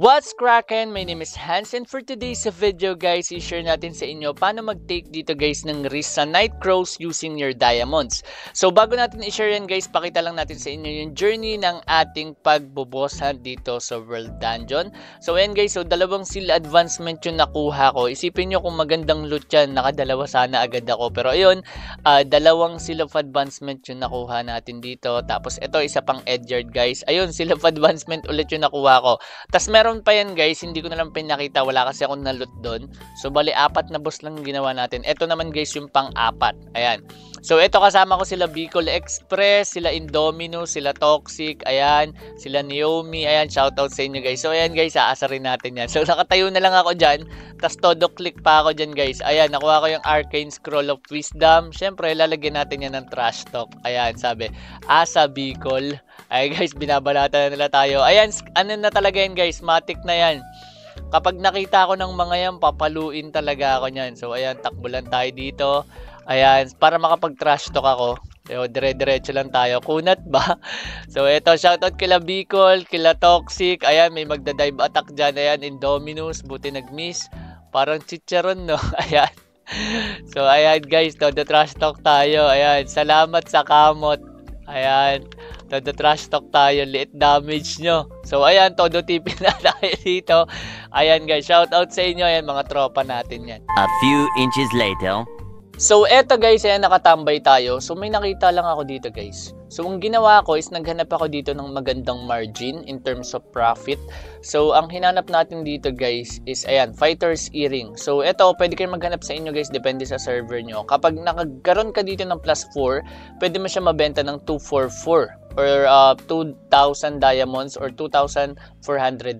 What's crackin'? My name is Hans and for today's video guys, i-share natin sa inyo paano mag-take dito guys ng risk sa Nightcrawls using your diamonds. So bago natin i-share yan guys, pakita lang natin sa inyo yung journey ng ating pagboboss hunt dito sa World Dungeon. So ayan guys, so dalawang seal advancement yung nakuha ko. Isipin nyo kung magandang loot yan, nakadalawa sana agad ako. Pero ayun, dalawang seal of advancement yung nakuha natin dito. Tapos ito isa pang Edyard guys. Ayun, seal of advancement ulit yung nakuha ko. Tapos meron pa yan guys, hindi ko na lang pinakita, wala kasi akong na-loot doon. So bali, 4 na boss lang ginawa natin. Ito naman guys yung pang-4. Ayan. So ito kasama ko sila Bicol Express, sila Indominus, sila Toxic, ayan, sila Naomi, ayan, shoutout sa inyo guys. So ayan guys, aasarin natin yan. So nakatayo na lang ako dyan, tas todo click pa ako dyan guys. Ayan, nakuha ko yung Arcane Scroll of Wisdom. Syempre, lalagyan natin yan ng trash talk. Ayan, sabi, Asa Bicol. Ay guys, binabalata na nila tayo. Ayan, ano na talaga yan guys, matik na yan. Kapag nakita ko ng mga yan, papaluin talaga ako nyan. So ayan, takbo lang tayo dito. Ayan, para makapag-trash talk ako. So, dire-diretso lang tayo. Kunat ba? So eto, shoutout kila Bicol, kila Toxic. Ayan, may magda-dive attack dyan. Ayan, Indominus, buti nag-miss. Parang chicharon, no? Ayan. So ayan guys, todo trash talk tayo. Ayan, salamat sa kamot. Ayan, todo trash talk tayo, liit damage nyo. So ayan, todo tipin na tayo dito. Ayan guys, shout out sa inyo. Ayan, mga tropa natin yan. A few inches later. So eto guys, ayan, nakatambay tayo. So may nakita lang ako dito guys. So ang ginawa ko is naghanap ako dito ng magandang margin in terms of profit. So ang hinanap natin dito guys is ayan, Fighter's Earring. So eto, pwede kayong maghanap sa inyo guys, depende sa server nyo. Kapag nakagkaroon ka dito ng +4, pwede mo siya mabenta ng 244 or 2,000 diamonds or 2,400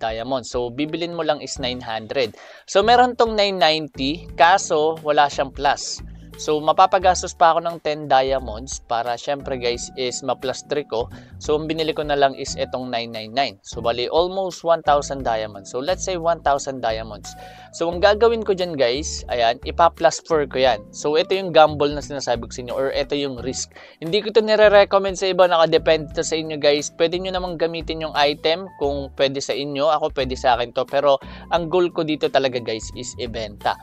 diamonds. So bibilin mo lang is 900. So meron tong 990, kaso wala siyang plus. So, mapapagastos pa ako ng 10 diamonds para syempre guys is ma-plus 3 ko. So, ang binili ko na lang is itong 999. So, bali almost 1,000 diamonds. So, let's say 1,000 diamonds. So, ang gagawin ko dyan guys, ayan, ipa-plus 4 ko yan. So, ito yung gamble na sinasabi ko sa inyo or ito yung risk. Hindi ko ito nire-recommend sa iba, nakadepende to sa inyo guys. Pwede nyo namang gamitin yung item kung pwede sa inyo. Ako pwede sa akin to. Pero, ang goal ko dito talaga guys is ibenta.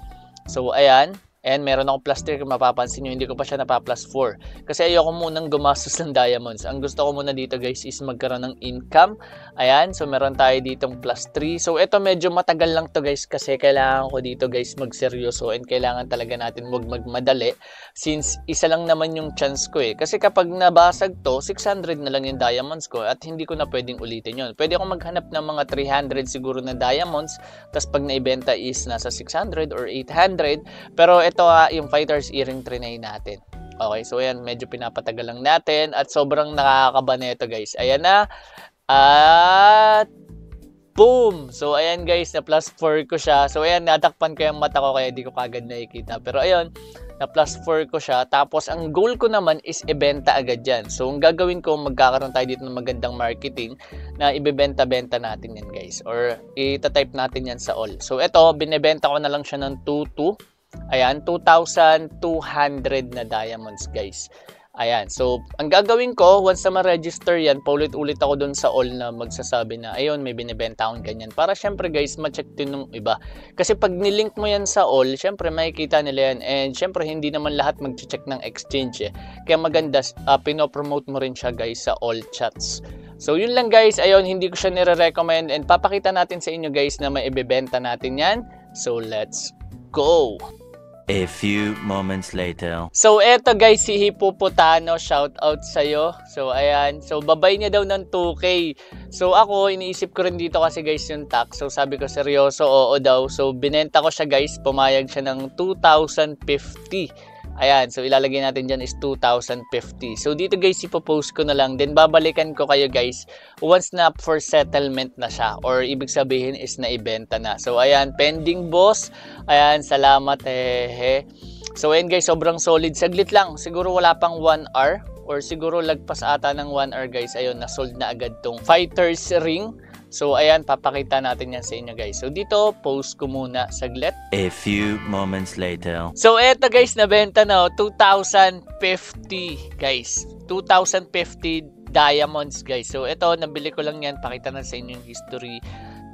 So, ayan. And meron akong plus 3, kung mapapansin nyo, hindi ko pa siya napa-plus 4. Kasi ayoko munang gumastos ng diamonds. Ang gusto ko muna dito guys is magkaroon ng income. Ayan, so meron tayo ditong plus 3. So ito medyo matagal lang to guys kasi kailangan ko dito guys magseryoso and kailangan talaga natin wag magmadali. Since isa lang naman yung chance ko eh. Kasi kapag nabasag to, 600 na lang yung diamonds ko at hindi ko na pwedeng ulitin yun. Pwede akong maghanap ng mga 300 siguro na diamonds. Tapos pag naibenta is nasa 600 or 800. Pero ito yung Fighter's Earring trinay natin. Okay, so ayan, medyo pinapatagal lang natin at sobrang nakakaba nito guys. Ayan na. At boom! So ayan guys, na plus 4 ko siya. So ayan, natakpan ko yung mata ko kaya di ko kagad nakikita. Pero ayun, na plus 4 ko siya. Tapos ang goal ko naman is ibenta agad yan. So ang gagawin ko, magkakaroon tayo dito ng magandang marketing na ibebenta-benta natin yan guys. Or itatype natin yan sa all. So ito, binebenta ko na lang siya ng 2,2. Ayan, 2,200 na diamonds guys. Ayan, so ang gagawin ko, once na ma-register yan, paulit-ulit ako dun sa all na magsasabi na ayun, may binibenta akong ganyan. Para syempre guys, ma-check din ng iba. Kasi pag nilink mo yan sa all, syempre makikita nila yan. And syempre hindi naman lahat mag-check ng exchange eh. Kaya maganda, pinopromote mo rin siya guys sa all chats. So yun lang guys, ayun, hindi ko siya nire-recommend. And papakita natin sa inyo guys na may ibebenta natin yan. So let's go! A few moments later. So eto guys, si Hippopotano, shout out sa'yo. So ayan, so babay niya daw ng 2K. So ako, iniisip ko rin dito kasi guys yung tax. So sabi ko seryoso, oo daw. So binenta ko siya guys, pumayag siya ng 2,050. Ayan, so ilalagay natin dyan is 2,050. So dito guys, ipopost ko na lang. Then babalikan ko kayo guys once na for settlement na siya. Or ibig sabihin is naibenta na. So ayan, pending boss. Ayan, salamat So ayan guys, sobrang solid. Saglit lang, siguro wala pang 1 hour. Or siguro lagpas ata ng 1 hour guys. Ayun, na-sold na agad tong Fighter's Ring. So ayan, papakita natin yan sa inyo guys. So dito, post ko muna saglit. A few moments later. So eto guys, nabenta na 2,050 guys. 2,050 diamonds guys. So ito, nabili ko lang yan. Pakita na sa inyo yung history.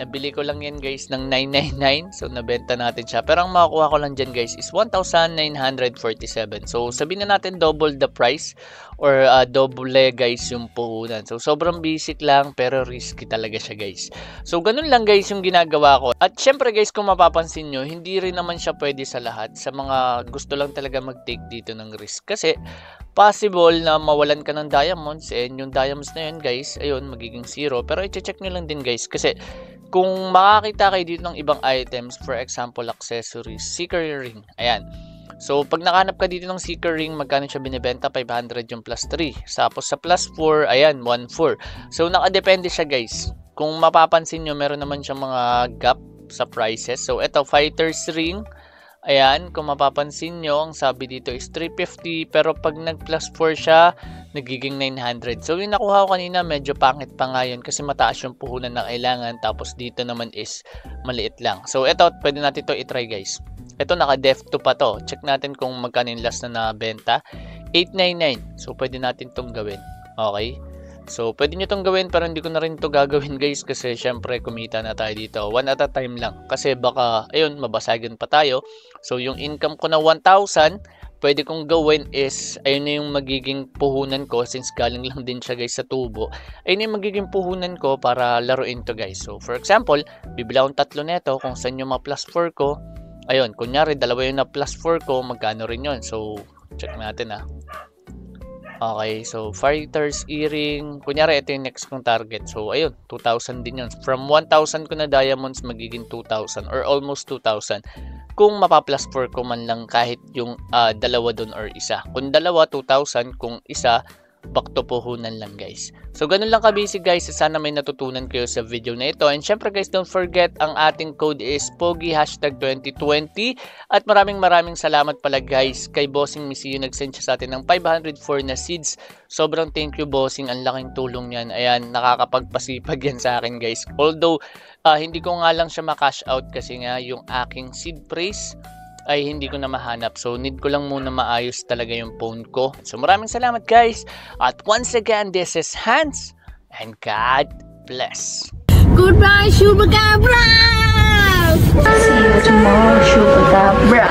Nabili ko lang yan guys ng 999. So nabenta natin siya. Pero ang makakuha ko lang dyan guys is 1,947. So sabihin na natin double the price or double guys yung puhunan. So sobrang basic lang pero risky talaga siya guys. So ganun lang guys yung ginagawa ko. At syempre guys, kung mapapansin nyo, hindi rin naman siya pwede sa lahat. Sa mga gusto lang talaga mag-take dito ng risk. Kasi possible na mawalan ka ng diamonds and yung diamonds na yun guys, ayun, magiging zero. Pero i-check nyo lang din guys kasi kung makakita kayo dito ng ibang items, for example, accessories, seeker ring, ayan. So, pag nakahanap ka dito ng seeker ring, magkano siya binibenta? 500 yung plus 3. Tapos sa plus 4, ayan, 1,4. So, nakadepende siya guys. Kung mapapansin nyo, meron naman siya mga gap sa prices. So, ito, fighter's ring. Ayan, kung mapapansin nyo, ang sabi dito is 350, pero pag nag plus 4 siya, nagiging 900. So yung nakuha ko kanina, medyo pangit pa nga yun kasi mataas yung puhunan na kailangan, tapos dito naman is maliit lang. So ito, pwede natin ito i-try guys. Ito naka def 2 pa to. Check natin kung magkano yung last na nabenta. 899. So pwede natin itong gawin. Okay? So, pwede nyo itong gawin pero hindi ko na rin ito gagawin guys kasi syempre kumita na tayo dito. One at a time lang. Kasi baka, ayun, mabasagan pa tayo. So, yung income ko na 1,000, pwede kong gawin is, ayun na yung magiging puhunan ko since galing lang din siya guys sa tubo. Ayun na yung magiging puhunan ko para laruin to guys. So, for example, bibili akong 3 neto kung saan yung mga plus 4 ko. Ayun, kunyari, dalawa yung na plus 4 ko, magkano rin yun. So, check natin Okay, so fighter's earring. Kunyari, ito yung next kong target. So, ayun, 2,000 din yun. From 1,000 ko na diamonds, magiging 2,000 or almost 2,000. Kung mapa-plus 4 ko man lang kahit yung dalawa dun or isa. Kung dalawa, 2,000. Kung isa, back to puhunan lang guys. So ganun lang kabisi guys. Sana may natutunan kayo sa video na ito. And syempre guys, don't forget ang ating code is POGI #2020. At maraming salamat pala guys kay Bossing Misiyo. Nag-send siya sa atin ng 504 na seeds. Sobrang thank you Bossing. Ang laking tulong yan. Ayan, nakakapagpasipag yan sa akin guys. Although hindi ko nga lang siya ma-cash out kasi nga yung aking seed praise ay hindi ko na mahanap. So, need ko lang muna maayos talaga yung phone ko. So, maraming salamat guys. At once again, this is Hans. And God bless. Goodbye, Chupacabra! See you tomorrow, Chupacabra!